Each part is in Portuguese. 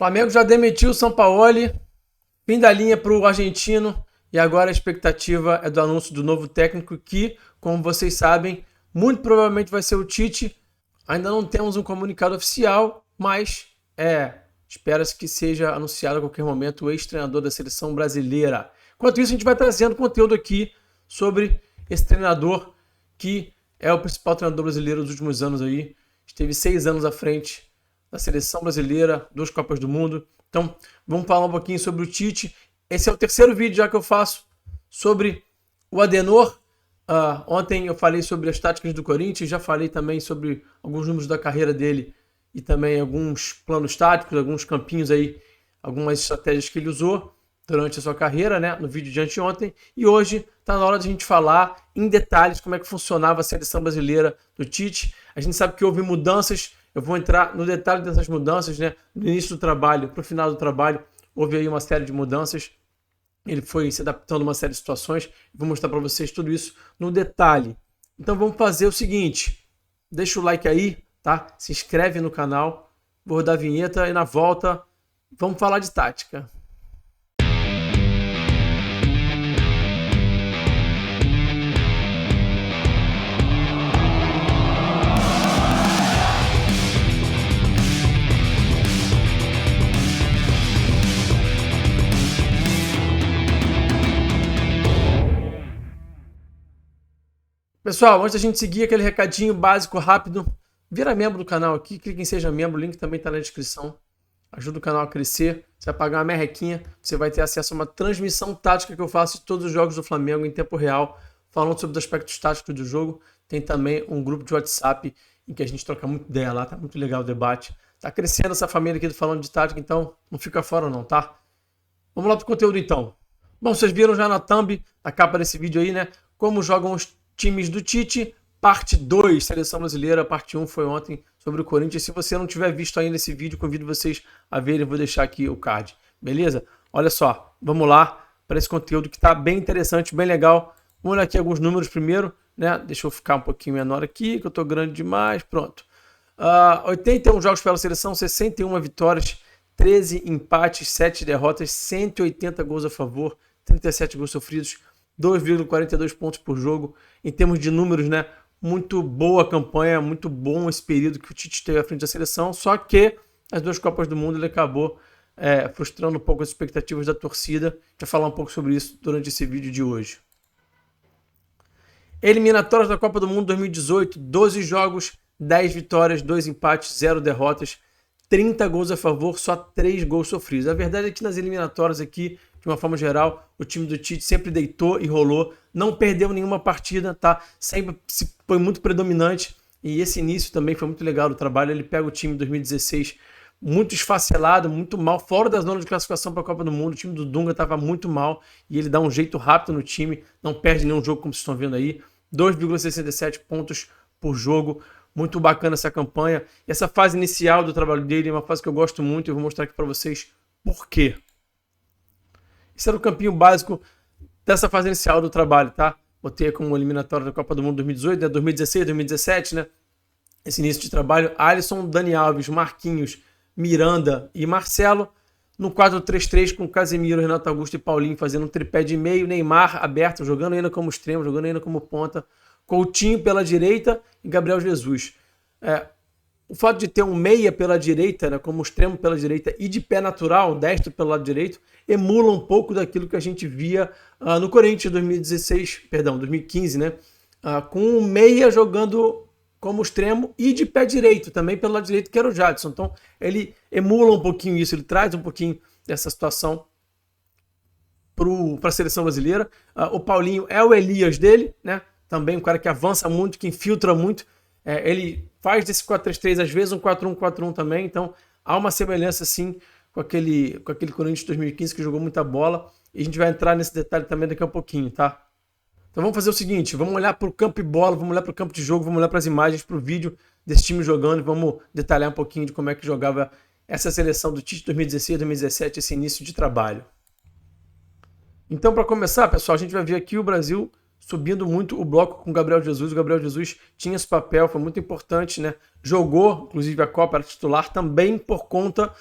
Flamengo já demitiu o Sampaoli, fim da linha para o argentino, e agora a expectativa é do anúncio do novo técnico que, como vocês sabem, muito provavelmente vai ser o Tite. Ainda não temos um comunicado oficial, mas espera-se que seja anunciado a qualquer momento o ex-treinador da seleção brasileira. Enquanto isso, a gente vai trazendo conteúdo aqui sobre esse treinador que é o principal treinador brasileiro dos últimos anos aí. Esteve 6 anos à frente da seleção brasileira, 2 Copas do Mundo. Então, vamos falar um pouquinho sobre o Tite. Esse é o terceiro vídeo já que eu faço sobre o Adenor. Ontem eu falei sobre as táticas do Corinthians, já falei também sobre alguns números da carreira dele e também alguns planos táticos, alguns campinhos aí, algumas estratégias que ele usou durante a sua carreira, né, no vídeo de anteontem. E hoje está na hora de a gente falar em detalhes como é que funcionava a seleção brasileira do Tite. A gente sabe que houve mudanças, eu vou entrar no detalhe dessas mudanças, né, do início do trabalho para o final do trabalho. Houve aí uma série de mudanças. Ele foi se adaptando a uma série de situações. Vou mostrar para vocês tudo isso no detalhe. Então vamos fazer o seguinte. Deixa o like aí, tá? Se inscreve no canal. Vou rodar a vinheta e na volta vamos falar de tática. Pessoal, antes da gente seguir aquele recadinho básico, rápido, vira membro do canal aqui, clique em Seja Membro, o link também está na descrição. Ajuda o canal a crescer. Você vai pagar uma merrequinha, você vai ter acesso a uma transmissão tática que eu faço de todos os jogos do Flamengo em tempo real, falando sobre os aspectos táticos do jogo. Tem também um grupo de WhatsApp em que a gente troca muita ideia lá, tá muito legal o debate. Tá crescendo essa família aqui do Falando de Tática, então não fica fora não, tá? Vamos lá pro conteúdo então. Bom, vocês viram já na thumb, na capa desse vídeo aí, né? Como jogam os times do Tite, parte 2, seleção brasileira, parte 1 foi ontem sobre o Corinthians. Se você não tiver visto ainda esse vídeo, convido vocês a verem, vou deixar aqui o card, beleza? Olha só, vamos lá para esse conteúdo que está bem interessante, bem legal. Vamos olhar aqui alguns números primeiro, né? Deixa eu ficar um pouquinho menor aqui, que eu estou grande demais, pronto. 81 jogos pela seleção, 61 vitórias, 13 empates, 7 derrotas, 180 gols a favor, 37 gols sofridos, 2,42 pontos por jogo. Em termos de números, né, muito boa campanha, muito bom esse período que o Tite teve à frente da seleção, só que as 2 Copas do Mundo ele acabou frustrando um pouco as expectativas da torcida. A gente vai falar um pouco sobre isso durante esse vídeo de hoje. Eliminatórias da Copa do Mundo 2018, 12 jogos, 10 vitórias, 2 empates, 0 derrotas, 30 gols a favor, só 3 gols sofridos. A verdade é que nas eliminatórias aqui, de uma forma geral, o time do Tite sempre deitou e rolou, não perdeu nenhuma partida, tá? Sempre foi muito predominante e esse início também foi muito legal do trabalho. Ele pega o time de 2016 muito esfacelado, muito mal, fora da zona de classificação para a Copa do Mundo. O time do Dunga estava muito mal e ele dá um jeito rápido no time, não perde nenhum jogo, como vocês estão vendo aí. 2,67 pontos por jogo, muito bacana essa campanha. E essa fase inicial do trabalho dele é uma fase que eu gosto muito e eu vou mostrar aqui para vocês por quê. Esse era o campinho básico dessa fase inicial do trabalho, tá? Botei como eliminatória da Copa do Mundo 2018, né? 2016, 2017, né? Esse início de trabalho. Alisson, Dani Alves, Marquinhos, Miranda e Marcelo. No 4-3-3 com Casemiro, Renato Augusto e Paulinho fazendo um tripé de meio. Neymar aberto, jogando ainda como extremo, jogando ainda como ponta. Coutinho pela direita e Gabriel Jesus. O fato de ter um meia pela direita, né, como extremo pela direita e de pé natural, destro pelo lado direito, emula um pouco daquilo que a gente via no Corinthians 2015, né? Com o meia jogando como extremo e de pé direito, também pelo lado direito, que era o Jadson. Então, ele emula um pouquinho isso, ele traz um pouquinho dessa situação para a seleção brasileira. O Paulinho é o Elias dele, né? Também um cara que avança muito, que infiltra muito. Ele faz desse 4-3-3 às vezes um 4-1-4-1 também, então há uma semelhança sim com aquele Corinthians de 2015 que jogou muita bola, e a gente vai entrar nesse detalhe também daqui a pouquinho, tá? Então vamos fazer o seguinte, vamos olhar para o campo e bola, vamos olhar para o campo de jogo, vamos olhar para as imagens, para o vídeo desse time jogando e vamos detalhar um pouquinho de como é que jogava essa seleção do Tite 2016, 2017, esse início de trabalho. Então, para começar, pessoal, a gente vai ver aqui o Brasil subindo muito o bloco com o Gabriel Jesus. O Gabriel Jesus tinha esse papel, foi muito importante, né? Jogou, inclusive, a Copa, era titular também por conta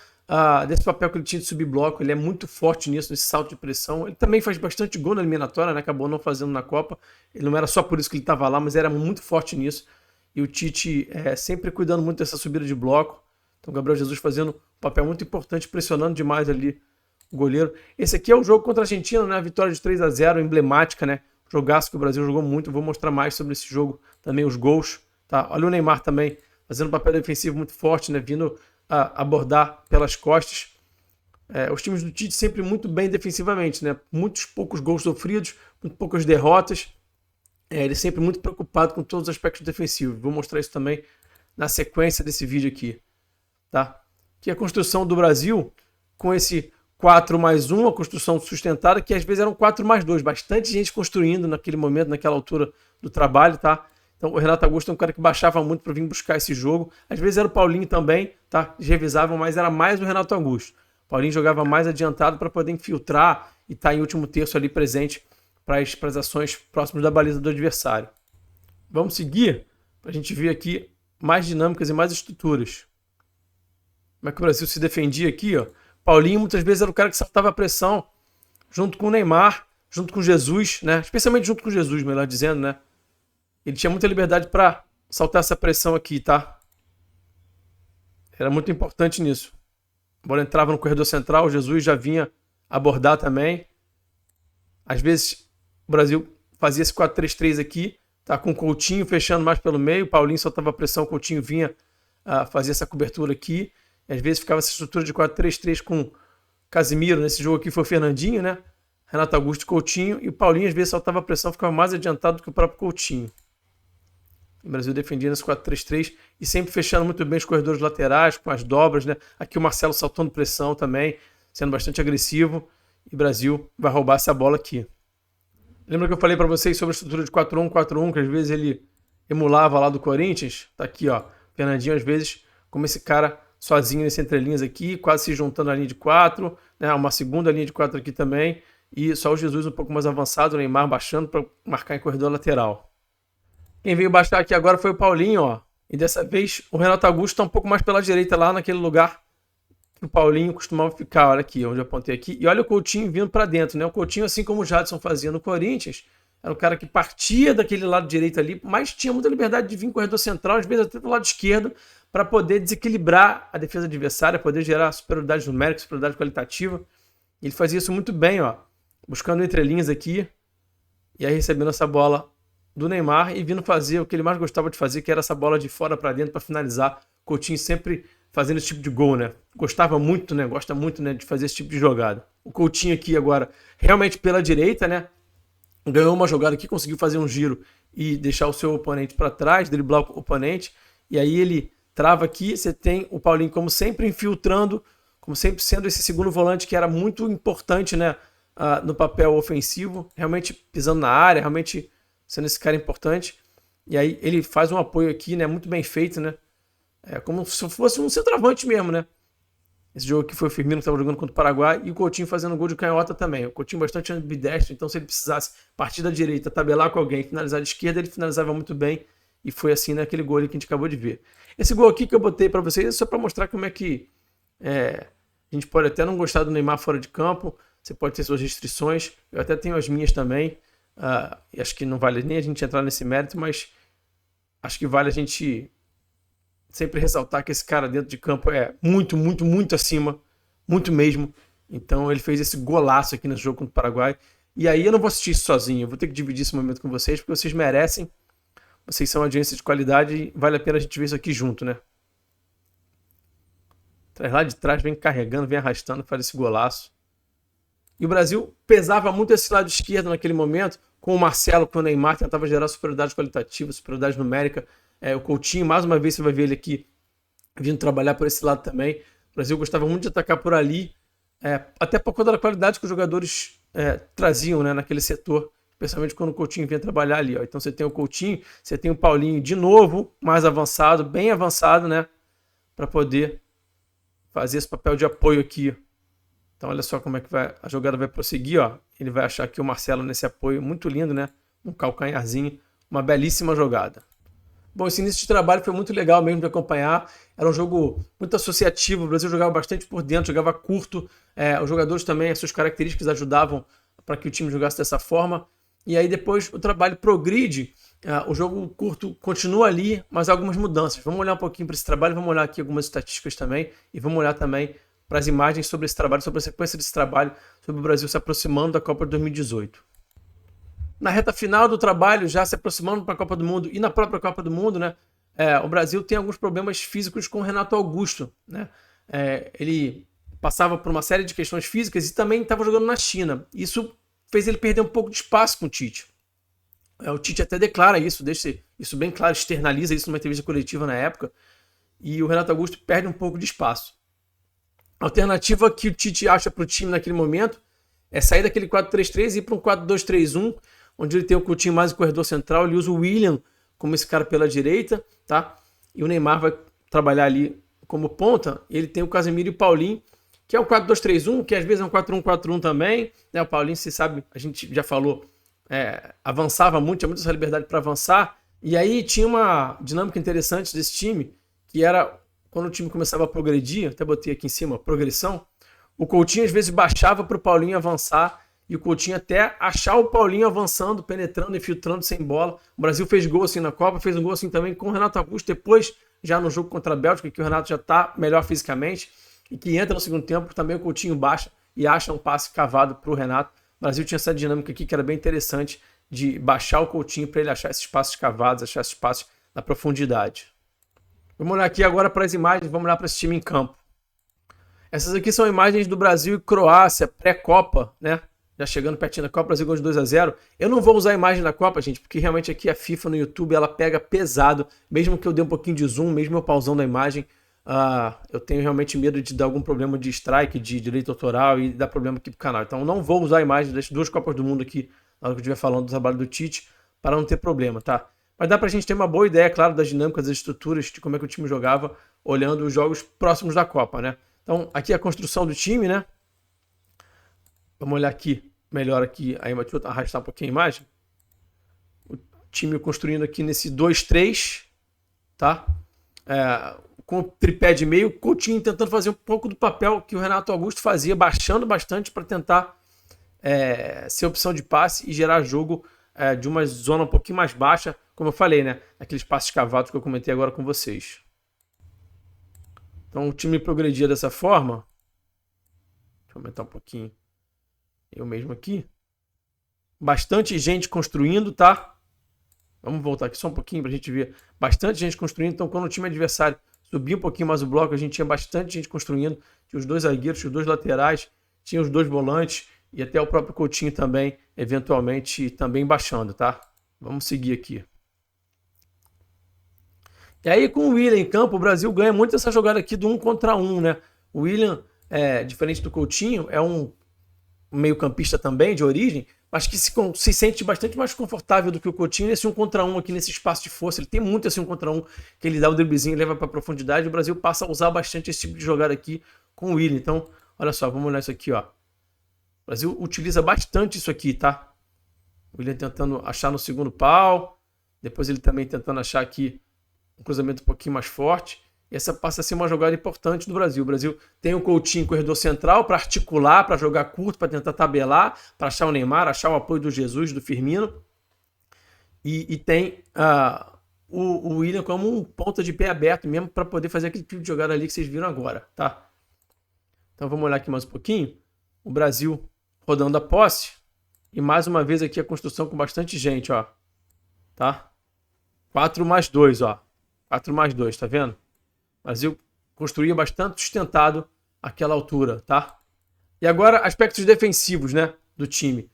desse papel que ele tinha de subir bloco. Ele é muito forte nisso, nesse salto de pressão. Ele também faz bastante gol na eliminatória, né? Acabou não fazendo na Copa. Ele não era só por isso que ele estava lá, mas era muito forte nisso. E o Tite sempre cuidando muito dessa subida de bloco. Então o Gabriel Jesus fazendo um papel muito importante, pressionando demais ali o goleiro. Esse aqui é o jogo contra a Argentina, né? A vitória de 3-0, emblemática, né? Jogaço que o Brasil jogou muito. Vou mostrar mais sobre esse jogo, também os gols. Tá? Olha o Neymar também, fazendo um papel defensivo muito forte, né? Vindo a abordar pelas costas. Os times do Tite sempre muito bem defensivamente, né? Muitos poucos gols sofridos, muito poucas derrotas. Ele sempre muito preocupado com todos os aspectos defensivos. Vou mostrar isso também na sequência desse vídeo aqui. Tá? Que é a construção do Brasil com esse 4+1, a construção sustentada, que às vezes eram 4+2, bastante gente construindo naquele momento, naquela altura do trabalho, tá? Então o Renato Augusto é um cara que baixava muito para vir buscar esse jogo. Às vezes era o Paulinho também, tá? Eles revisavam, mas era mais o Renato Augusto. O Paulinho jogava mais adiantado para poder infiltrar e estar em último terço ali presente para as ações próximas da baliza do adversário. Vamos seguir para a gente ver aqui mais dinâmicas e mais estruturas. Como é que o Brasil se defendia aqui, ó? Paulinho muitas vezes era o cara que saltava a pressão, junto com o Neymar, junto com o Jesus, né? Especialmente junto com o Jesus, melhor dizendo, né? Ele tinha muita liberdade para saltar essa pressão aqui, tá? Era muito importante nisso. A bola entrava no corredor central, o Jesus já vinha abordar também. Às vezes o Brasil fazia esse 4-3-3 aqui, tá? Com o Coutinho fechando mais pelo meio, Paulinho soltava a pressão, o Coutinho vinha fazer essa cobertura aqui. Às vezes ficava essa estrutura de 4-3-3 com Casemiro. Nesse jogo aqui foi o Fernandinho, né? Renato Augusto e Coutinho. E o Paulinho às vezes soltava a pressão, ficava mais adiantado do que o próprio Coutinho. O Brasil defendia nesse 4-3-3 e sempre fechando muito bem os corredores laterais, com as dobras, né? Aqui o Marcelo saltando pressão também, sendo bastante agressivo. E o Brasil vai roubar essa bola aqui. Lembra que eu falei para vocês sobre a estrutura de 4-1-4-1, que às vezes ele emulava lá do Corinthians? Tá aqui, ó. Fernandinho às vezes, como esse cara sozinho nesse entrelinhas aqui, quase se juntando à linha de 4, né? Uma segunda linha de 4 aqui também, e só o Jesus um pouco mais avançado, o Neymar baixando para marcar em corredor lateral. Quem veio baixar aqui agora foi o Paulinho, ó. E dessa vez o Renato Augusto está um pouco mais pela direita, lá naquele lugar que o Paulinho costumava ficar, olha aqui, onde eu apontei aqui. E olha o Coutinho vindo para dentro, né? O Coutinho, assim como o Jadson fazia no Corinthians, era um cara que partia daquele lado direito ali, mas tinha muita liberdade de vir em corredor central, às vezes até do lado esquerdo, para poder desequilibrar a defesa adversária, poder gerar superioridade numérica, superioridade qualitativa. Ele fazia isso muito bem, ó, buscando entrelinhas aqui, e aí recebendo essa bola do Neymar e vindo fazer o que ele mais gostava de fazer, que era essa bola de fora para dentro para finalizar. Coutinho sempre fazendo esse tipo de gol, né? Gostava muito, né? Gosta muito, né, de fazer esse tipo de jogada. O Coutinho aqui agora, realmente pela direita, né? Ganhou uma jogada aqui, conseguiu fazer um giro e deixar o seu oponente para trás, driblar o oponente, e aí ele trava aqui, você tem o Paulinho como sempre infiltrando, como sempre sendo esse segundo volante que era muito importante, né, no papel ofensivo, realmente pisando na área, realmente sendo esse cara importante. E aí ele faz um apoio aqui, né, muito bem feito, né, como se fosse um centroavante mesmo, né. Esse jogo aqui foi o Firmino que estava jogando contra o Paraguai e o Coutinho fazendo gol de canhota também. O Coutinho bastante ambidestro, então se ele precisasse partir da direita, tabelar com alguém, finalizar de esquerda, ele finalizava muito bem. E foi assim naquele gol ali que a gente acabou de ver. Esse gol aqui que eu botei para vocês é só para mostrar como é que a gente pode até não gostar do Neymar fora de campo, você pode ter suas restrições, eu até tenho as minhas também, e acho que não vale nem a gente entrar nesse mérito, mas acho que vale a gente sempre ressaltar que esse cara dentro de campo é muito, muito, muito acima, muito mesmo. Então ele fez esse golaço aqui nesse jogo contra o Paraguai, e aí eu não vou assistir isso sozinho, eu vou ter que dividir esse momento com vocês, porque vocês merecem. Vocês são audiência de qualidade e vale a pena a gente ver isso aqui junto, né? Traz lá de trás, vem carregando, vem arrastando, faz esse golaço. E o Brasil pesava muito esse lado esquerdo naquele momento, com o Marcelo, com o Neymar, tentava gerar superioridade qualitativa, superioridade numérica. O Coutinho, mais uma vez, você vai ver ele aqui vindo trabalhar por esse lado também. O Brasil gostava muito de atacar por ali, até por conta da qualidade que os jogadores traziam, né, naquele setor. Especialmente quando o Coutinho vinha trabalhar ali, ó. Então você tem o Coutinho, você tem o Paulinho de novo, mais avançado, bem avançado, né? Para poder fazer esse papel de apoio aqui. Então olha só como é que a jogada vai prosseguir, ó. Ele vai achar aqui o Marcelo nesse apoio, muito lindo, né? Um calcanharzinho, uma belíssima jogada. Bom, esse início de trabalho foi muito legal mesmo de acompanhar. Era um jogo muito associativo. O Brasil jogava bastante por dentro, jogava curto. Os jogadores também, as suas características ajudavam para que o time jogasse dessa forma. E aí depois o trabalho progride. O jogo curto continua ali, mas há algumas mudanças. Vamos olhar um pouquinho para esse trabalho, vamos olhar aqui algumas estatísticas também. E vamos olhar também para as imagens sobre esse trabalho, sobre a sequência desse trabalho, sobre o Brasil se aproximando da Copa de 2018. Na reta final do trabalho, já se aproximando para a Copa do Mundo e na própria Copa do Mundo, né, o Brasil tem alguns problemas físicos com o Renato Augusto. Né? Ele passava por uma série de questões físicas e também estava jogando na China. Isso fez ele perder um pouco de espaço com o Tite. O Tite até declara isso, deixa isso bem claro, externaliza isso numa entrevista coletiva na época, e o Renato Augusto perde um pouco de espaço. A alternativa que o Tite acha para o time naquele momento é sair daquele 4-3-3 e ir para um 4-2-3-1, onde ele tem o Coutinho mais no corredor central, ele usa o William como esse cara pela direita, tá? E o Neymar vai trabalhar ali como ponta, ele tem o Casemiro e o Paulinho, que é um 4-2-3-1, que às vezes é um 4-1-4-1 também, né? O Paulinho, você sabe, a gente já falou, avançava muito, tinha muita essa liberdade para avançar, e aí tinha uma dinâmica interessante desse time, que era quando o time começava a progredir, até botei aqui em cima, progressão, o Coutinho às vezes baixava para o Paulinho avançar, e o Coutinho até achar o Paulinho avançando, penetrando, infiltrando sem bola. O Brasil fez gol assim na Copa, fez um gol assim também com o Renato Augusto, depois já no jogo contra a Bélgica, que o Renato já está melhor fisicamente, e que entra no segundo tempo, também o Coutinho baixa e acha um passe cavado para o Renato. O Brasil tinha essa dinâmica aqui que era bem interessante, de baixar o Coutinho para ele achar esses passes cavados, achar esses passes na profundidade. Vamos olhar aqui agora para as imagens, vamos olhar para esse time em campo. Essas aqui são imagens do Brasil e Croácia, pré-Copa, né? Já chegando pertinho da Copa, Brasil ganhou de 2-0. Eu não vou usar a imagem da Copa, gente, porque realmente aqui a FIFA no YouTube, ela pega pesado, mesmo que eu dê um pouquinho de zoom, mesmo eu pausando a imagem, eu tenho realmente medo de dar algum problema de strike, de direito autoral e dar problema aqui pro canal. Então eu não vou usar a imagem das duas Copas do Mundo aqui, na hora que eu estiver falando do trabalho do Tite, para não ter problema, tá? Mas dá pra gente ter uma boa ideia, claro, das dinâmicas, das estruturas, de como é que o time jogava, olhando os jogos próximos da Copa, né? Então aqui a construção do time, né? Vamos olhar aqui, melhor aqui, aí deixa eu arrastar um pouquinho a imagem. O time construindo aqui nesse 2-3, tá? Com o tripé de meio, o Coutinho tentando fazer um pouco do papel que o Renato Augusto fazia, baixando bastante para tentar ser opção de passe e gerar jogo de uma zona um pouquinho mais baixa, como eu falei, né? Aqueles passes cavados que eu comentei agora com vocês. Então o time progredia dessa forma. Deixa eu aumentar um pouquinho. Eu mesmo aqui. Bastante gente construindo, tá? Vamos voltar aqui só um pouquinho pra gente ver. Bastante gente construindo. Então quando o time adversário subia um pouquinho mais o bloco, a gente tinha bastante gente construindo. Tinha os dois zagueiros, tinha os dois laterais, tinha os dois volantes e até o próprio Coutinho também, eventualmente, também baixando, tá? Vamos seguir aqui. E aí com o William em campo, o Brasil ganha muito essa jogada aqui do 1 contra 1, né? O William, diferente do Coutinho, é um meio-campista também, de origem, mas que se sente bastante mais confortável do que o Coutinho nesse 1 contra 1 aqui, nesse espaço de força. Ele tem muito esse 1 contra 1, que ele dá o driblezinho e leva para profundidade. O Brasil passa a usar bastante esse tipo de jogada aqui com o William. Então, olha só, vamos olhar isso aqui, ó. O Brasil utiliza bastante isso aqui, tá? O William tentando achar no segundo pau, depois ele também tentando achar aqui um cruzamento um pouquinho mais forte. E essa passa a ser uma jogada importante do Brasil. O Brasil tem o Coutinho em corredor central para articular, para jogar curto, para tentar tabelar, para achar o Neymar, achar o apoio do Jesus, do Firmino. E tem o William como um ponta de pé aberto mesmo para poder fazer aquele tipo de jogada ali que vocês viram agora, tá? Então vamos olhar aqui mais um pouquinho. O Brasil rodando a posse. E mais uma vez aqui a construção com bastante gente, ó. Tá? 4+2, ó. 4+2, tá vendo? O Brasil construía bastante sustentado àquela altura, tá? E agora, aspectos defensivos, né, do time.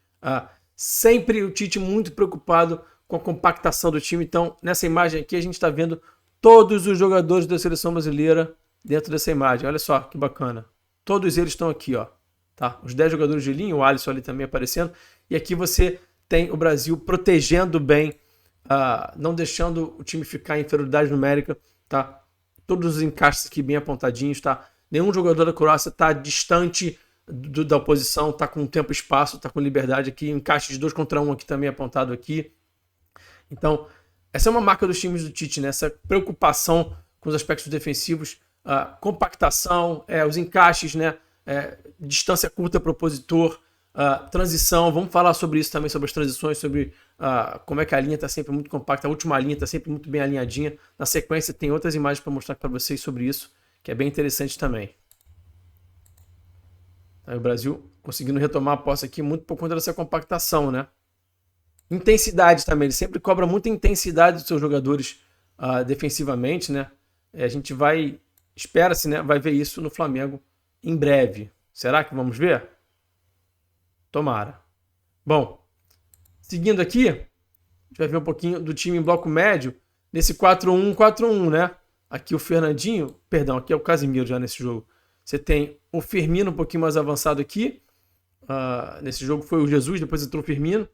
Sempre o Tite muito preocupado com a compactação do time. Então, nessa imagem aqui, a gente está vendo todos os jogadores da seleção brasileira dentro dessa imagem. Olha só que bacana. Todos eles estão aqui, ó. Tá? Os 10 jogadores de linha, o Alisson ali também aparecendo. E aqui você tem o Brasil protegendo bem, não deixando o time ficar em inferioridade numérica, tá? Todos os encaixes aqui bem apontadinhos, tá? Nenhum jogador da Croácia está distante da oposição, tá com tempo e espaço, tá com liberdade aqui. Encaixe de 2 contra 1 aqui também apontado aqui. Então, essa é uma marca dos times do Tite, né? Essa preocupação com os aspectos defensivos, compactação, os encaixes, né? Distância curta para o opositor, transição. Vamos falar sobre isso também, sobre as transições, sobre como é que a linha está sempre muito compacta, a última linha está sempre muito bem alinhadinha. Na sequência tem outras imagens para mostrar para vocês sobre isso, que é bem interessante também. Aí o Brasil conseguindo retomar a posse aqui muito por conta dessa compactação, né? Intensidade também, ele sempre cobra muita intensidade dos seus jogadores defensivamente, né? A gente espera-se, né? Vai ver isso no Flamengo em breve. Será que vamos ver? Tomara. Bom, seguindo aqui, a gente vai ver um pouquinho do time em bloco médio, nesse 4-1-4-1, né? Aqui o Fernandinho, perdão, aqui é o Casemiro já nesse jogo. Você tem o Firmino um pouquinho mais avançado aqui. Nesse jogo foi o Jesus, depois entrou o Firmino.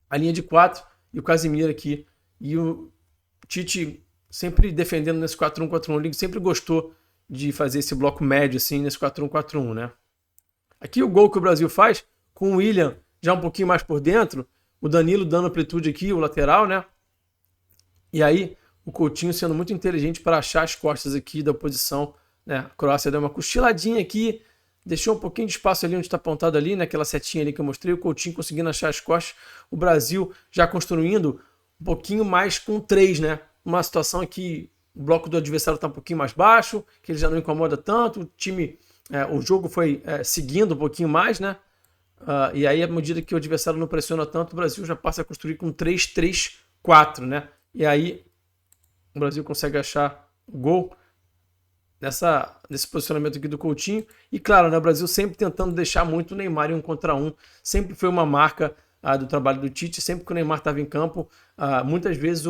A linha de 4 e o Casemiro aqui. E o Tite sempre defendendo nesse 4-1-4-1. Ele sempre gostou de fazer esse bloco médio assim, nesse 4-1-4-1, né? Aqui o gol que o Brasil faz, com o William já um pouquinho mais por dentro, o Danilo dando amplitude aqui, o lateral, né? E aí o Coutinho sendo muito inteligente para achar as costas aqui da oposição, né? A Croácia deu uma cochiladinha aqui, deixou um pouquinho de espaço ali onde está apontado ali, naquela setinha ali que eu mostrei, o Coutinho conseguindo achar as costas, o Brasil já construindo um pouquinho mais com 3, né? Uma situação que o bloco do adversário está um pouquinho mais baixo, que ele já não incomoda tanto, o time, o jogo foi seguindo um pouquinho mais, né? E aí, à medida que o adversário não pressiona tanto, o Brasil já passa a construir com 3-3-4, né? E aí o Brasil consegue achar o gol nesse posicionamento aqui do Coutinho. E claro, né, o Brasil sempre tentando deixar muito o Neymar em 1 contra 1. Sempre foi uma marca do trabalho do Tite. Sempre que o Neymar estava em campo, muitas vezes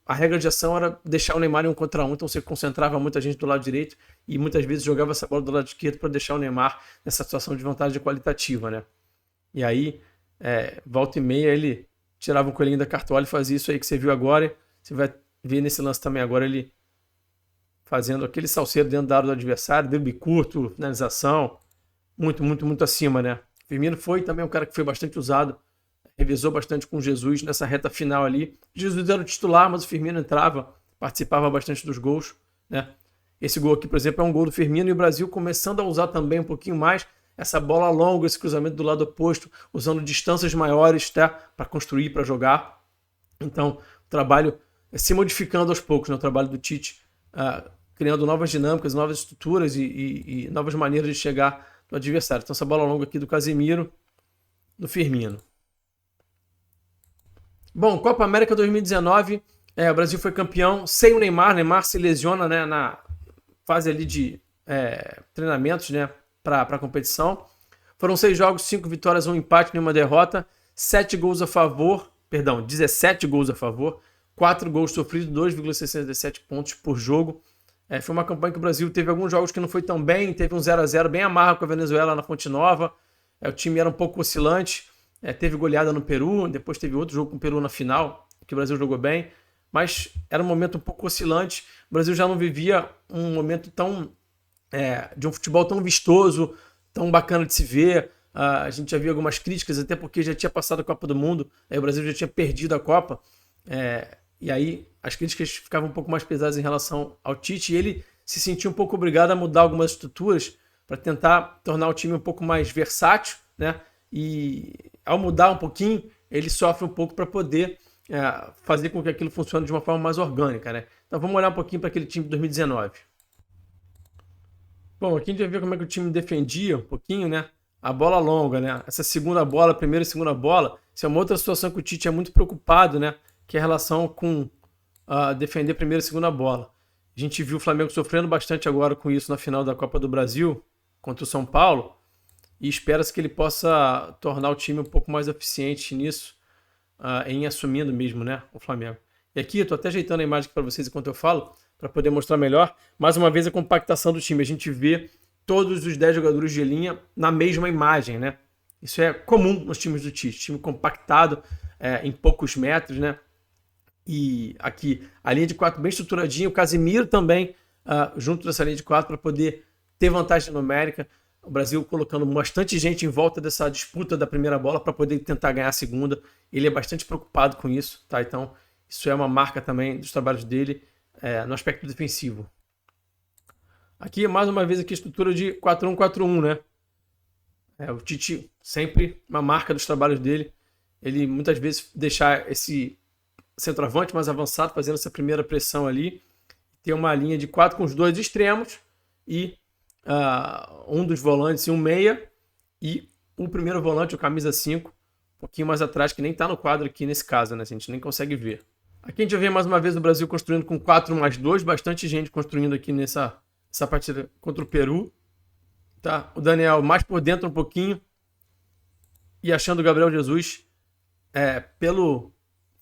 a regra de ação era deixar o Neymar em 1 contra 1. Então você concentrava muita gente do lado direito e muitas vezes jogava essa bola do lado esquerdo para deixar o Neymar nessa situação de vantagem qualitativa, né? E aí, volta e meia, ele tirava o coelhinho da cartola e fazia isso aí que você viu agora. Você vai ver nesse lance também agora ele fazendo aquele salseiro dentro da área do adversário, drible curto, finalização, muito, muito, muito acima, né? O Firmino foi também um cara que foi bastante usado, revezou bastante com o Jesus nessa reta final ali. Jesus era o titular, mas o Firmino entrava, participava bastante dos gols, né? Esse gol aqui, por exemplo, é um gol do Firmino e o Brasil começando a usar também um pouquinho mais essa bola longa, esse cruzamento do lado oposto, usando distâncias maiores, tá? Para construir, para jogar. Então, o trabalho se modificando aos poucos, né? O trabalho do Tite, criando novas dinâmicas, novas estruturas e novas maneiras de chegar no adversário. Então, essa bola longa aqui do Casemiro, do Firmino. Bom, Copa América 2019, o Brasil foi campeão sem o Neymar. Neymar se lesiona, né, na fase ali de treinamentos, né, para a competição. Foram 6 jogos, 5 vitórias, 1 empate, nenhuma derrota, 17 gols a favor, 4 gols sofridos, 2,67 pontos por jogo. Foi uma campanha que o Brasil teve alguns jogos que não foi tão bem, teve um 0-0 bem amargo com a Venezuela na Fonte Nova. O time era um pouco oscilante, teve goleada no Peru, depois teve outro jogo com o Peru na final, que o Brasil jogou bem, mas era um momento um pouco oscilante. O Brasil já não vivia um momento tão de um futebol tão vistoso, tão bacana de se ver. A gente já viu algumas críticas, até porque já tinha passado a Copa do Mundo, o Brasil já tinha perdido a Copa, e aí as críticas ficavam um pouco mais pesadas em relação ao Tite, e ele se sentiu um pouco obrigado a mudar algumas estruturas para tentar tornar o time um pouco mais versátil, né? E ao mudar um pouquinho, ele sofre um pouco para poder fazer com que aquilo funcione de uma forma mais orgânica, né? Então vamos olhar um pouquinho para aquele time de 2019. Bom, aqui a gente vai ver como é que o time defendia um pouquinho, né? A bola longa, né? Essa segunda bola, primeira e segunda bola, isso é uma outra situação que o Tite é muito preocupado, né? Que é a relação com defender primeira e segunda bola. A gente viu o Flamengo sofrendo bastante agora com isso na final da Copa do Brasil contra o São Paulo e espera-se que ele possa tornar o time um pouco mais eficiente nisso, em assumindo mesmo, né? O Flamengo. E aqui, eu estou até ajeitando a imagem para vocês enquanto eu falo, para poder mostrar melhor. Mais uma vez a compactação do time. A gente vê todos os 10 jogadores de linha na mesma imagem, né? Isso é comum nos times do Tite. Time compactado em poucos metros, né? E aqui a linha de 4 bem estruturadinha. O Casemiro também junto dessa linha de 4 para poder ter vantagem numérica. O Brasil colocando bastante gente em volta dessa disputa da primeira bola para poder tentar ganhar a segunda. Ele é bastante preocupado com isso, tá? Então Isso é uma marca também dos trabalhos dele no aspecto defensivo. Aqui, mais uma vez, aqui a estrutura de 4-1-4-1, né? O Tite, sempre uma marca dos trabalhos dele. Ele muitas vezes deixar esse centroavante mais avançado, fazendo essa primeira pressão ali. Ter uma linha de 4 com os 2 extremos e um dos volantes e um meia. E o primeiro volante, o camisa 5, um pouquinho mais atrás, que nem está no quadro aqui nesse caso, né? A gente nem consegue ver. Aqui a gente vê mais uma vez o Brasil construindo com 4+2, bastante gente construindo aqui nessa partida contra o Peru. Tá? O Daniel mais por dentro um pouquinho e achando o Gabriel Jesus pelo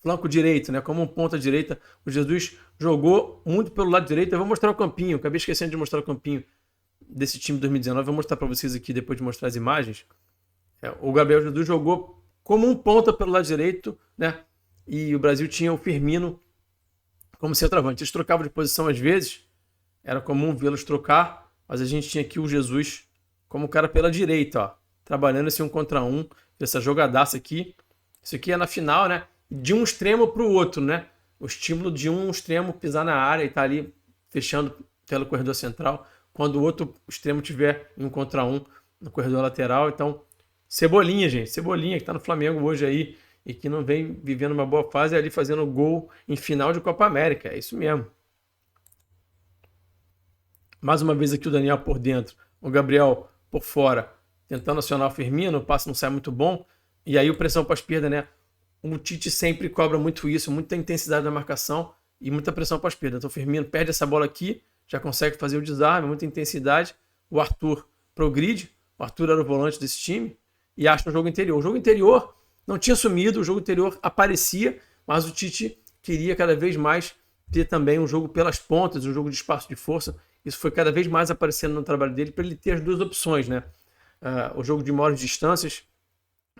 flanco direito, né? Como um ponta direita. O Jesus jogou muito pelo lado direito. Eu vou mostrar o campinho, acabei esquecendo de mostrar o campinho desse time de 2019. Vou mostrar para vocês aqui depois de mostrar as imagens. O Gabriel Jesus jogou como um ponta pelo lado direito, né? E o Brasil tinha o Firmino como centroavante. Eles trocavam de posição às vezes, era comum vê-los trocar, mas a gente tinha aqui o Jesus como cara pela direita, ó, trabalhando esse 1 contra 1, essa jogadaça aqui. Isso aqui é na final, né? De um extremo para o outro, né? O estímulo de um extremo pisar na área e tá ali fechando pelo corredor central, quando o outro extremo tiver em 1 contra 1 no corredor lateral. Então, Cebolinha, gente, Cebolinha, que tá no Flamengo hoje aí e que não vem vivendo uma boa fase, ali fazendo gol em final de Copa América. É isso mesmo. Mais uma vez aqui o Daniel por dentro, o Gabriel por fora, tentando acionar o Firmino, o passe não sai muito bom. E aí o pressão pós-perda, né? O Tite sempre cobra muito isso, muita intensidade na marcação e muita pressão pós-perda. Então o Firmino perde essa bola aqui, já consegue fazer o desarme, muita intensidade. O Arthur progride, o Arthur era o volante desse time e acha o jogo interior. O jogo interior não tinha sumido, o jogo interior aparecia, mas o Tite queria cada vez mais ter também um jogo pelas pontas, um jogo de espaço de força. Isso foi cada vez mais aparecendo no trabalho dele para ele ter as duas opções, né? O jogo de maiores distâncias,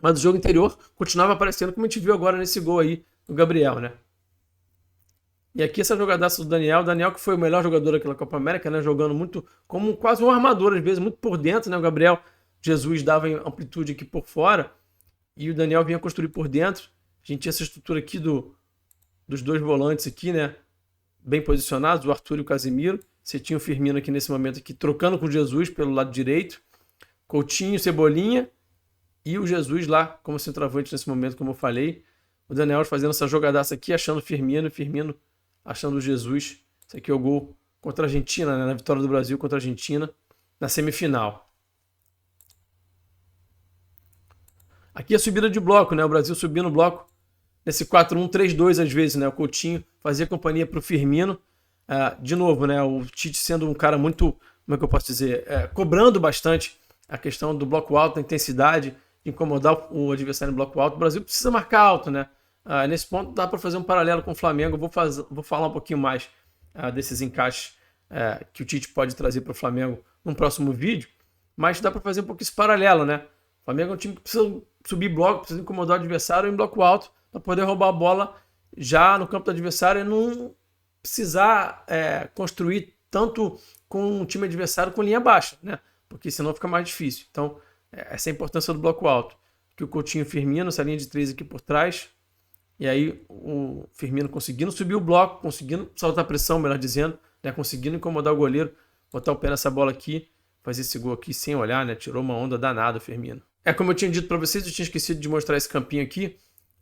mas o jogo interior continuava aparecendo, como a gente viu agora nesse gol aí do Gabriel, né? E aqui essa jogadaça do Daniel. O Daniel que foi o melhor jogador daquela Copa América, né? Jogando muito como quase um armador, às vezes, muito por dentro, né? O Gabriel Jesus dava amplitude aqui por fora e o Daniel vinha construir por dentro. A gente tinha essa estrutura aqui dos dois volantes aqui, né? Bem posicionados, o Arthur e o Casemiro. Você tinha o Firmino aqui nesse momento aqui, trocando com o Jesus pelo lado direito. Coutinho, Cebolinha e o Jesus lá como centroavante nesse momento, como eu falei. O Daniel fazendo essa jogadaça aqui, achando o Firmino achando o Jesus. Esse aqui é o gol contra a Argentina, né? Na vitória do Brasil contra a Argentina na semifinal. Aqui a subida de bloco, né? O Brasil subindo o bloco nesse 4-1-3-2 às vezes, né? O Coutinho fazia companhia para o Firmino. De novo, né? O Tite sendo um cara muito, como é que eu posso dizer, cobrando bastante a questão do bloco alto, da intensidade, de incomodar o adversário no bloco alto. O Brasil precisa marcar alto, né? Nesse ponto dá para fazer um paralelo com o Flamengo. Vou falar um pouquinho mais desses encaixes que o Tite pode trazer para o Flamengo num próximo vídeo, mas dá para fazer um pouco esse paralelo, né? O Flamengo é um time que precisa subir bloco, precisa incomodar o adversário em bloco alto para poder roubar a bola já no campo do adversário e não precisar construir tanto com o time adversário com linha baixa, né? Porque senão fica mais difícil. Então, essa é a importância do bloco alto. Que o Coutinho Firmino, essa linha de 3 aqui por trás, e aí o Firmino conseguindo subir o bloco, conseguindo soltar a pressão, melhor dizendo, né? Conseguindo incomodar o goleiro, botar o pé nessa bola aqui, fazer esse gol aqui sem olhar, né? Tirou uma onda danada o Firmino. Como eu tinha dito para vocês, eu tinha esquecido de mostrar esse campinho aqui.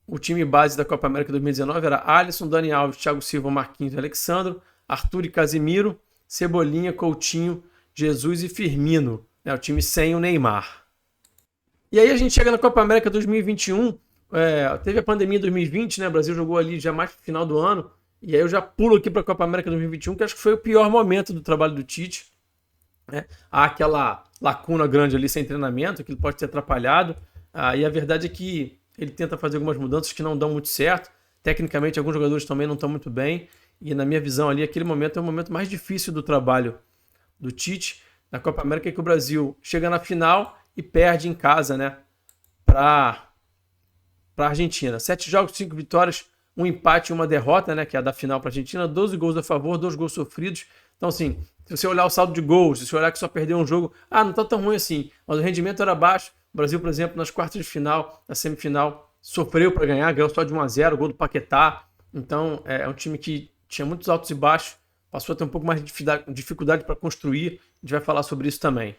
O time base da Copa América 2019 era Alisson, Dani Alves, Thiago Silva, Marquinhos e Alexandro, Arthur e Casemiro, Cebolinha, Coutinho, Jesus e Firmino. O time sem o Neymar. E aí a gente chega na Copa América 2021, teve a pandemia em 2020, né? O Brasil jogou ali já mais no final do ano, e aí eu já pulo aqui para a Copa América 2021, que acho que foi o pior momento do trabalho do Tite. Né? Há aquela lacuna grande ali sem treinamento, que ele pode ter atrapalhado, e a verdade é que ele tenta fazer algumas mudanças que não dão muito certo. Tecnicamente, alguns jogadores também não estão muito bem. E na minha visão ali, aquele momento é o momento mais difícil do trabalho do Tite. Na Copa América, que o Brasil chega na final e perde em casa, né? Para a Argentina. 7 jogos, 5 vitórias, 1 empate e 1 derrota, né? Que é a da final para a Argentina. 12 gols a favor, 2 gols sofridos. Então, assim, se você olhar o saldo de gols, se você olhar que só perdeu um jogo, não está tão ruim assim. Mas o rendimento era baixo. O Brasil, por exemplo, nas quartas de final, na semifinal, sofreu para ganhar, ganhou só de 1-0, gol do Paquetá. Então, é um time que tinha muitos altos e baixos, passou a ter um pouco mais de dificuldade para construir. A gente vai falar sobre isso também.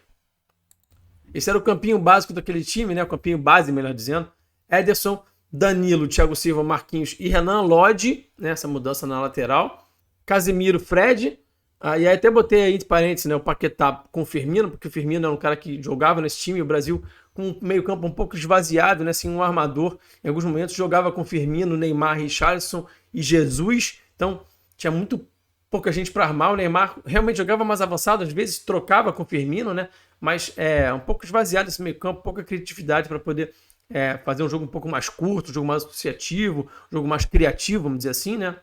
Esse era o campinho básico daquele time, né? O campinho base, melhor dizendo. Ederson, Danilo, Thiago Silva, Marquinhos e Renan Lodge, né? Essa mudança na lateral. Casemiro, Fred. E aí até botei aí entre parênteses, né, o Paquetá com o Firmino, porque o Firmino era um cara que jogava nesse time, o Brasil com um meio campo um pouco esvaziado, né, assim, um armador, em alguns momentos jogava com Firmino, Neymar, Richarlison e Jesus, então tinha muito pouca gente para armar, o Neymar realmente jogava mais avançado, às vezes trocava com o Firmino, né, mas um pouco esvaziado esse meio campo, pouca criatividade para poder fazer um jogo um pouco mais curto, um jogo mais associativo, um jogo mais criativo, vamos dizer assim, né.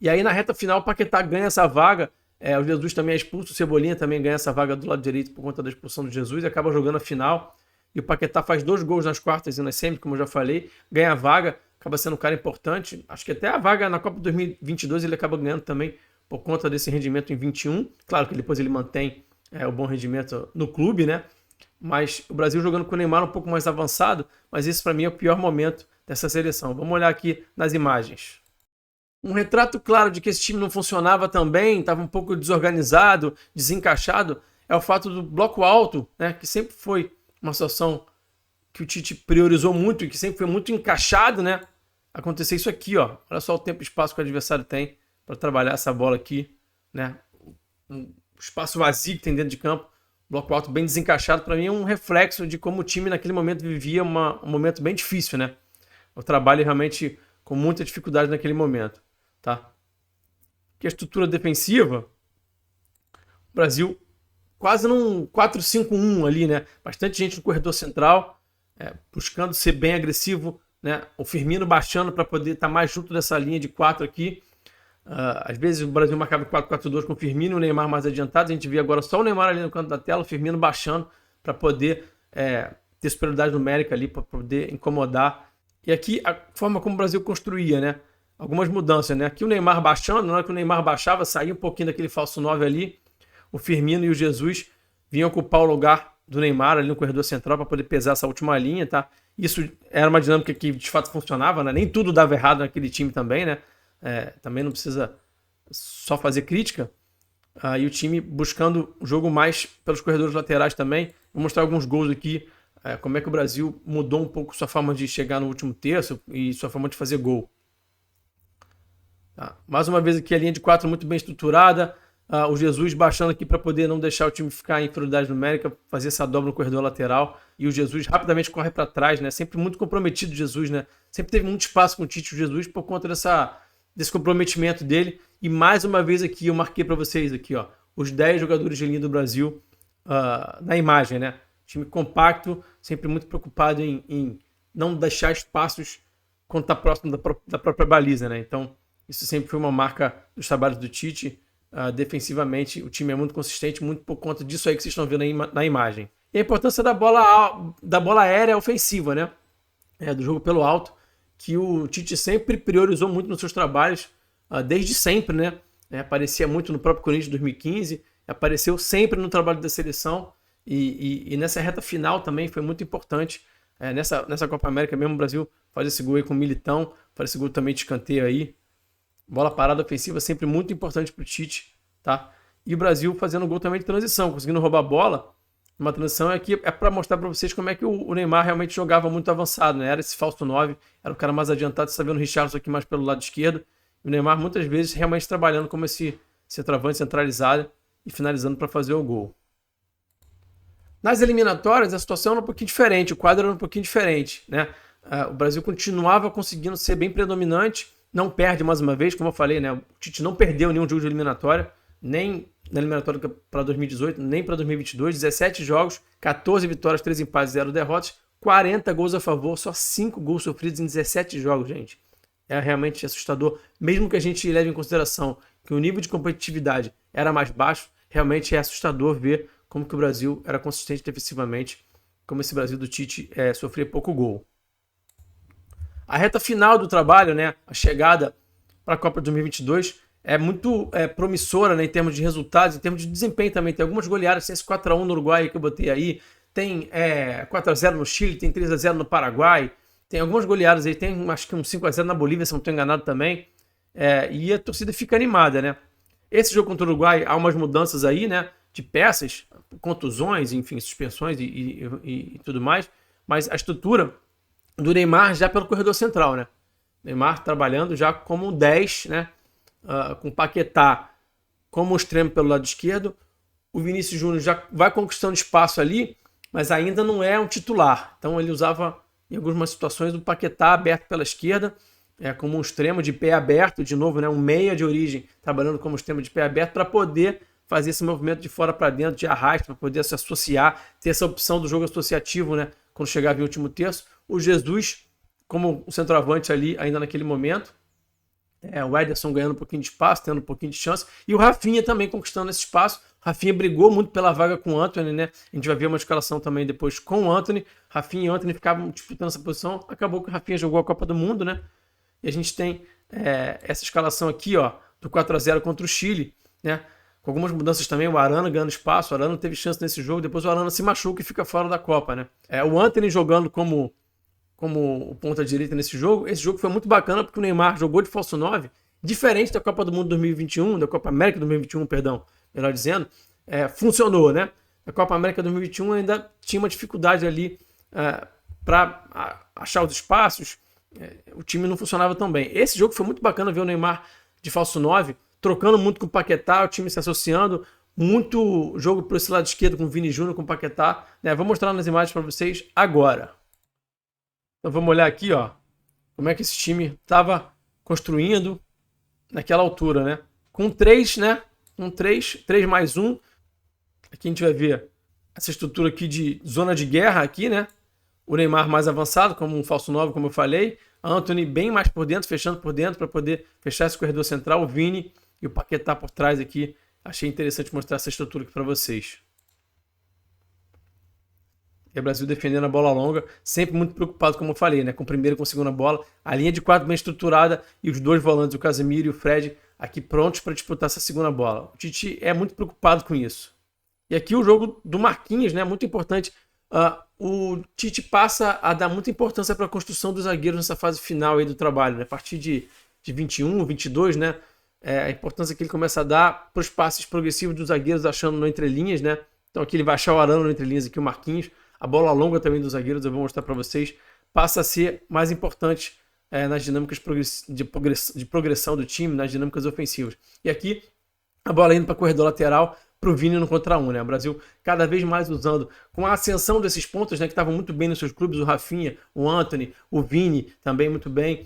E aí na reta final o Paquetá ganha essa vaga, o Jesus também é expulso, o Cebolinha também ganha essa vaga do lado direito por conta da expulsão do Jesus e acaba jogando a final. E o Paquetá faz 2 gols nas quartas e nas semis, como eu já falei, ganha a vaga, acaba sendo um cara importante. Acho que até a vaga na Copa 2022 ele acaba ganhando também por conta desse rendimento em 21. Claro que depois ele mantém o bom rendimento no clube, né? Mas o Brasil jogando com o Neymar um pouco mais avançado, mas esse para mim é o pior momento dessa seleção. Vamos olhar aqui nas imagens. Um retrato claro de que esse time não funcionava também, estava um pouco desorganizado, desencaixado, é o fato do bloco alto, né, que sempre foi uma situação que o Tite priorizou muito e que sempre foi muito encaixado, né? Acontecer isso aqui, ó. Olha só o tempo e espaço que o adversário tem para trabalhar essa bola aqui, né? Um espaço vazio que tem dentro de campo, bloco alto bem desencaixado, para mim é um reflexo de como o time naquele momento vivia um momento bem difícil, né? O trabalho realmente com muita dificuldade naquele momento. Tá? Que a estrutura defensiva, o Brasil quase num 4-5-1 ali, né? Bastante gente no corredor central, buscando ser bem agressivo, né? O Firmino baixando para poder estar mais junto dessa linha de 4 aqui. Às vezes o Brasil marcava 4-4-2 com o Firmino e o Neymar mais adiantado. A gente vê agora só o Neymar ali no canto da tela, o Firmino baixando para poder ter superioridade numérica ali, para poder incomodar. E aqui a forma como o Brasil construía, né? Algumas mudanças, né? Aqui o Neymar baixando, na hora que o Neymar baixava, saía um pouquinho daquele falso 9 ali, o Firmino e o Jesus vinham ocupar o lugar do Neymar ali no corredor central para poder pesar essa última linha, tá? Isso era uma dinâmica que de fato funcionava, né? Nem tudo dava errado naquele time também, né? Também não precisa só fazer crítica. E o time buscando o jogo mais pelos corredores laterais também. Vou mostrar alguns gols aqui, como é que o Brasil mudou um pouco sua forma de chegar no último terço e sua forma de fazer gol. Tá. Mais uma vez aqui a linha de 4 muito bem estruturada, o Jesus baixando aqui para poder não deixar o time ficar em inferioridade numérica, fazer essa dobra no corredor lateral, e o Jesus rapidamente corre para trás, né? Sempre muito comprometido o Jesus, né? Sempre teve muito espaço com o Tite, o Jesus, por conta desse comprometimento dele. E mais uma vez aqui eu marquei para vocês aqui, ó, os 10 jogadores de linha do Brasil na imagem, né? Time compacto, sempre muito preocupado em não deixar espaços quando está próximo da própria baliza, né? Então isso sempre foi uma marca dos trabalhos do Tite. Defensivamente, o time é muito consistente, muito por conta disso aí que vocês estão vendo aí na imagem. E a importância da bola aérea ofensiva, né? Do jogo pelo alto, que o Tite sempre priorizou muito nos seus trabalhos, desde sempre, né? Aparecia muito no próprio Corinthians de 2015, apareceu sempre no trabalho da seleção e nessa reta final também foi muito importante. Nessa Copa América mesmo, o Brasil faz esse gol aí com o Militão, faz esse gol também de escanteio aí. Bola parada ofensiva sempre muito importante para o Tite, tá? E o Brasil fazendo gol também de transição, conseguindo roubar a bola. Uma transição aqui é para mostrar para vocês como é que o Neymar realmente jogava muito avançado, né? Era esse falso 9, era o cara mais adiantado, você está vendo o Richarlison aqui mais pelo lado esquerdo. E o Neymar muitas vezes realmente trabalhando como esse centroavante centralizado e finalizando para fazer o gol. Nas eliminatórias a situação era um pouquinho diferente, o quadro era um pouquinho diferente, né? O Brasil continuava conseguindo ser bem predominante, não perde mais uma vez, como eu falei, né? O Tite não perdeu nenhum jogo de eliminatória, nem na eliminatória para 2018, nem para 2022. 17 jogos, 14 vitórias, 3 empates, 0 derrotas, 40 gols a favor, só 5 gols sofridos em 17 jogos, gente. É realmente assustador. Mesmo que a gente leve em consideração que o nível de competitividade era mais baixo, realmente é assustador ver como que o Brasil era consistente defensivamente, como esse Brasil do Tite sofria pouco gol. A reta final do trabalho, né, a chegada para a Copa de 2022 é muito promissora, né, em termos de resultados, em termos de desempenho também. Tem algumas goleadas, tem esse 4-1 no Uruguai que eu botei aí, tem 4-0 no Chile, tem 3-0 no Paraguai, tem algumas goleadas aí, tem acho que um 5-0 na Bolívia, se não estou enganado também. E a torcida fica animada, né? Esse jogo contra o Uruguai, há umas mudanças aí, né? De peças, contusões, enfim, suspensões e tudo mais. Mas a estrutura do Neymar já pelo corredor central, né? Neymar trabalhando já como 10, né? Com Paquetá como extremo pelo lado esquerdo. O Vinícius Júnior já vai conquistando espaço ali, mas ainda não é um titular. Então ele usava, em algumas situações, o Paquetá aberto pela esquerda, como um extremo de pé aberto, de novo, né? Um meia de origem, trabalhando como extremo de pé aberto, para poder fazer esse movimento de fora para dentro, de arrasto, para poder se associar, ter essa opção do jogo associativo, né? Quando chegava em último terço. O Jesus, como o centroavante ali, ainda naquele momento. O Ederson ganhando um pouquinho de espaço, tendo um pouquinho de chance. E o Rafinha também conquistando esse espaço. O Rafinha brigou muito pela vaga com o Antony, né? A gente vai ver uma escalação também depois com o Antony. Rafinha e Antony ficavam disputando essa posição. Acabou que o Rafinha jogou a Copa do Mundo, né? E a gente tem essa escalação aqui, ó, do 4-0 contra o Chile, né? Com algumas mudanças também, o Arana ganhando espaço. O Arana teve chance nesse jogo, depois o Arana se machuca e fica fora da Copa, né? O Antony jogando como o ponta-direita nesse jogo. Esse jogo foi muito bacana porque o Neymar jogou de falso 9, diferente da Copa do Mundo 2021, da Copa América 2021, perdão, melhor dizendo, funcionou, né? A Copa América 2021 ainda tinha uma dificuldade ali para achar os espaços, o time não funcionava tão bem. Esse jogo foi muito bacana ver o Neymar de falso 9, trocando muito com o Paquetá, o time se associando, muito jogo por esse lado esquerdo com o Vini Júnior, com o Paquetá, né? Vou mostrar nas imagens para vocês agora. Então vamos olhar aqui, ó, como é que esse time estava construindo naquela altura, né? Com 3, né? Com 3 mais 1. Aqui a gente vai ver essa estrutura aqui de zona de guerra aqui, né? O Neymar mais avançado, como um falso 9, como eu falei. A Antony bem mais por dentro, fechando por dentro para poder fechar esse corredor central. O Vini e o Paquetá por trás aqui. Achei interessante mostrar essa estrutura aqui para vocês. E o Brasil defendendo a bola longa, sempre muito preocupado, como eu falei, né? Com primeira e com segunda bola. A linha de 4 bem estruturada e os dois volantes, o Casemiro e o Fred, aqui prontos para disputar essa segunda bola. O Tite é muito preocupado com isso. E aqui o jogo do Marquinhos, né? Muito importante. O Tite passa a dar muita importância para a construção dos zagueiros nessa fase final aí do trabalho, né? A partir de 21, 22, né? A importância que ele começa a dar para os passes progressivos dos zagueiros, achando no entrelinhas, né? Então aqui ele vai achar o Arana no entrelinhas, aqui o Marquinhos. A bola longa também dos zagueiros, eu vou mostrar para vocês, passa a ser mais importante nas dinâmicas de progressão do time, nas dinâmicas ofensivas. E aqui, a bola indo para o corredor lateral, para o Vini no contra 1, né? O Brasil cada vez mais usando, com a ascensão desses pontos, né, que estavam muito bem nos seus clubes, o Rafinha, o Antony, o Vini também muito bem,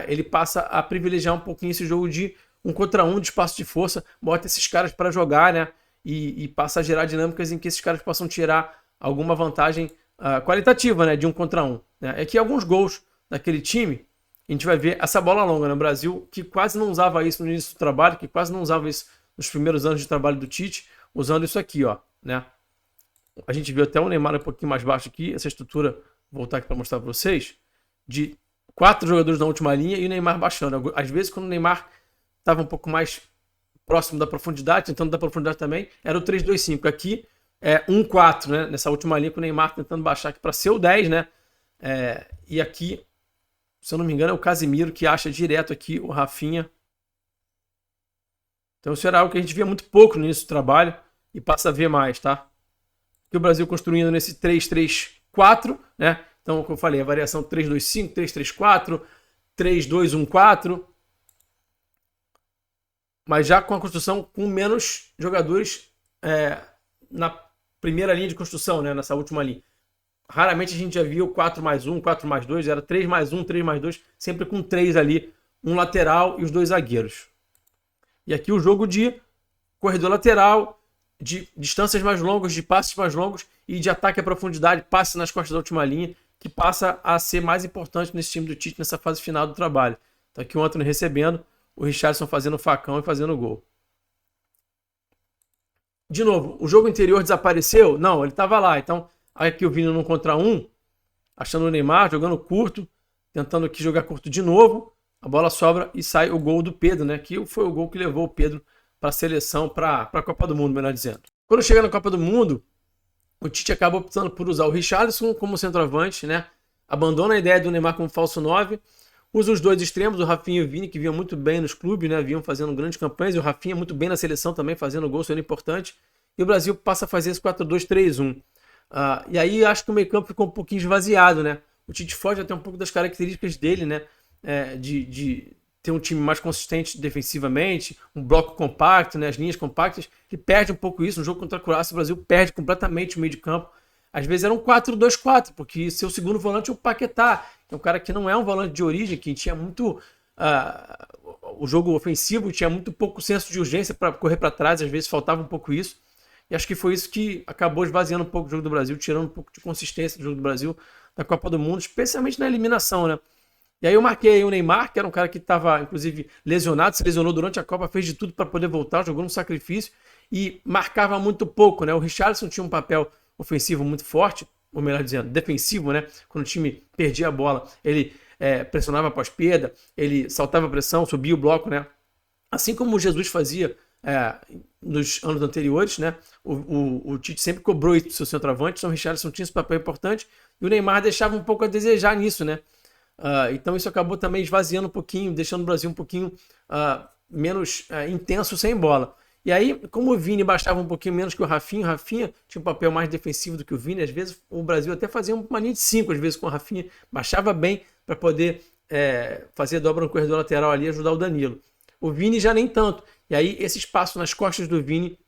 ele passa a privilegiar um pouquinho esse jogo de 1 contra 1, de espaço de força, bota esses caras para jogar, né? E passa a gerar dinâmicas em que esses caras possam tirar alguma vantagem qualitativa, né, de 1 contra 1. Né? Aqui alguns gols daquele time, a gente vai ver essa bola longa no Brasil, que quase não usava isso no início do trabalho, que quase não usava isso nos primeiros anos de trabalho do Tite, usando isso aqui, ó, né? A gente viu até o Neymar um pouquinho mais baixo aqui, essa estrutura, vou voltar aqui para mostrar para vocês, de 4 jogadores na última linha e o Neymar baixando. Às vezes, quando o Neymar estava um pouco mais próximo da profundidade, tentando dar profundidade também, era o 3-2-5. Aqui 1-4, né? Nessa última linha com o Neymar tentando baixar aqui para ser o 10, né? E aqui, se eu não me engano, é o Casemiro que acha direto aqui o Rafinha. Então isso era algo que a gente via muito pouco no início do trabalho e passa a ver mais, tá? Aqui o Brasil construindo nesse 3-3-4, né? Então, como eu falei, a variação 3-2-5, 3-3-4, 3-2-1-4. Mas já com a construção com menos jogadores na primeira linha de construção, né? Nessa última linha. Raramente a gente já via o 4+1, 4+2, era 3+1, 3+2, sempre com 3 ali, um lateral e os 2 zagueiros. E aqui o jogo de corredor lateral, de distâncias mais longas, de passes mais longos e de ataque à profundidade, passe nas costas da última linha, que passa a ser mais importante nesse time do Tite nessa fase final do trabalho. Então aqui o Antony recebendo, o Richarlison fazendo facão e fazendo gol. De novo, o jogo anterior desapareceu? Não, ele estava lá. Então, aqui o Vini no contra 1, achando o Neymar, jogando curto, tentando aqui jogar curto de novo. A bola sobra e sai o gol do Pedro, né? Que foi o gol que levou o Pedro para a seleção, para a Copa do Mundo, melhor dizendo. Quando chega na Copa do Mundo, o Tite acaba optando por usar o Richarlison como centroavante, né? abandona a ideia do Neymar como falso 9, usa os dois extremos, o Rafinha e o Vini, que vinham muito bem nos clubes, né? Vinham fazendo grandes campanhas, e o Rafinha muito bem na seleção também, fazendo gol, sendo importante. E o Brasil passa a fazer esse 4-2-3-1. E aí acho que o meio-campo ficou um pouquinho esvaziado, né? O Tite foge até um pouco das características dele, né? De ter um time mais consistente defensivamente, um bloco compacto, né? As linhas compactas, que perde um pouco isso. No jogo contra a Croácia, o Brasil perde completamente o meio de campo. Às vezes era um 4-2-4, porque seu segundo volante é o Paquetá, que é um cara que não é um volante de origem, que tinha muito... o jogo ofensivo tinha muito pouco senso de urgência para correr para trás, às vezes faltava um pouco isso. E acho que foi isso que acabou esvaziando um pouco o jogo do Brasil, tirando um pouco de consistência do jogo do Brasil na Copa do Mundo, especialmente na eliminação, né? E aí eu marquei aí o Neymar, que era um cara que estava, inclusive, lesionado, se lesionou durante a Copa, fez de tudo para poder voltar, jogou no sacrifício e marcava muito pouco, né? O Richarlison tinha um papel ofensivo muito forte, ou melhor dizendo, defensivo, né? Quando o time perdia a bola, ele pressionava após perda, ele saltava a pressão, subia o bloco, né? Assim como o Jesus fazia nos anos anteriores, né? O Tite sempre cobrou isso do seu centroavante, então o Richarlison tinha esse papel importante e o Neymar deixava um pouco a desejar nisso, né? Então isso acabou também esvaziando um pouquinho, deixando o Brasil um pouquinho menos intenso sem bola. E aí, como o Vini baixava um pouquinho menos que o Rafinha tinha um papel mais defensivo do que o Vini, às vezes o Brasil até fazia uma linha de 5, às vezes com o Rafinha, baixava bem para poder fazer dobra no corredor lateral ali e ajudar o Danilo. O Vini já nem tanto. E aí esse espaço nas costas do Vini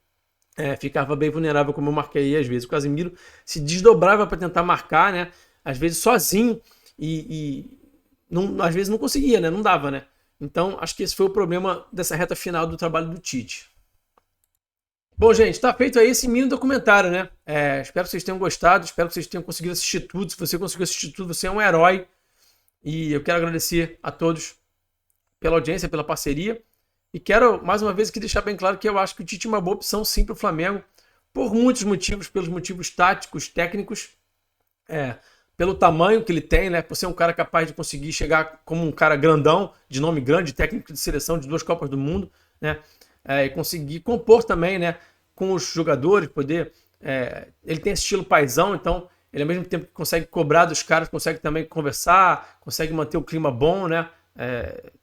ficava bem vulnerável, como eu marquei aí às vezes. O Casemiro se desdobrava para tentar marcar, né? Às vezes sozinho e não, às vezes não conseguia, né? Não dava, né? Então acho que esse foi o problema dessa reta final do trabalho do Tite. Bom, gente, tá feito aí esse mini documentário, né? Espero que vocês tenham gostado, espero que vocês tenham conseguido assistir tudo. Se você conseguiu assistir tudo, você é um herói. E eu quero agradecer a todos pela audiência, pela parceria. E quero, mais uma vez, aqui deixar bem claro que eu acho que o Tite é uma boa opção, sim, para o Flamengo, por muitos motivos, pelos motivos táticos, técnicos, pelo tamanho que ele tem, né? Por ser um cara capaz de conseguir chegar como um cara grandão, de nome grande, técnico de seleção de 2 Copas do Mundo, né? E conseguir compor também, né, com os jogadores, poder... ele tem esse estilo paizão, então ele ao mesmo tempo que consegue cobrar dos caras, consegue também conversar, consegue manter o clima bom, né?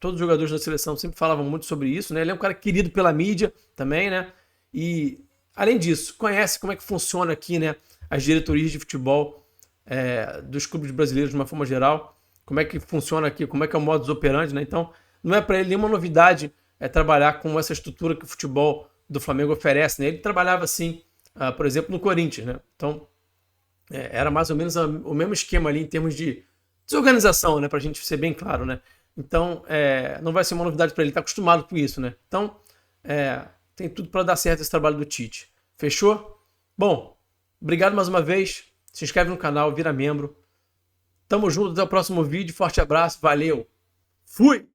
Todos os jogadores da seleção sempre falavam muito sobre isso, né? Ele é um cara querido pela mídia também, né? E, além disso, conhece como é que funciona aqui, né, as diretorias de futebol dos clubes brasileiros de uma forma geral, como é que funciona aqui, como é que é o modus operandi, né? Então, não é para ele nenhuma novidade trabalhar com essa estrutura que o futebol do Flamengo oferece, né? Ele trabalhava assim, por exemplo, no Corinthians, né? Então, era mais ou menos o mesmo esquema ali em termos de desorganização, né? Pra gente ser bem claro, né? Então, não vai ser uma novidade para ele, tá acostumado com isso, né? Então, tem tudo para dar certo esse trabalho do Tite. Fechou? Bom, obrigado mais uma vez. Se inscreve no canal, vira membro. Tamo junto, até o próximo vídeo. Forte abraço, valeu. Fui!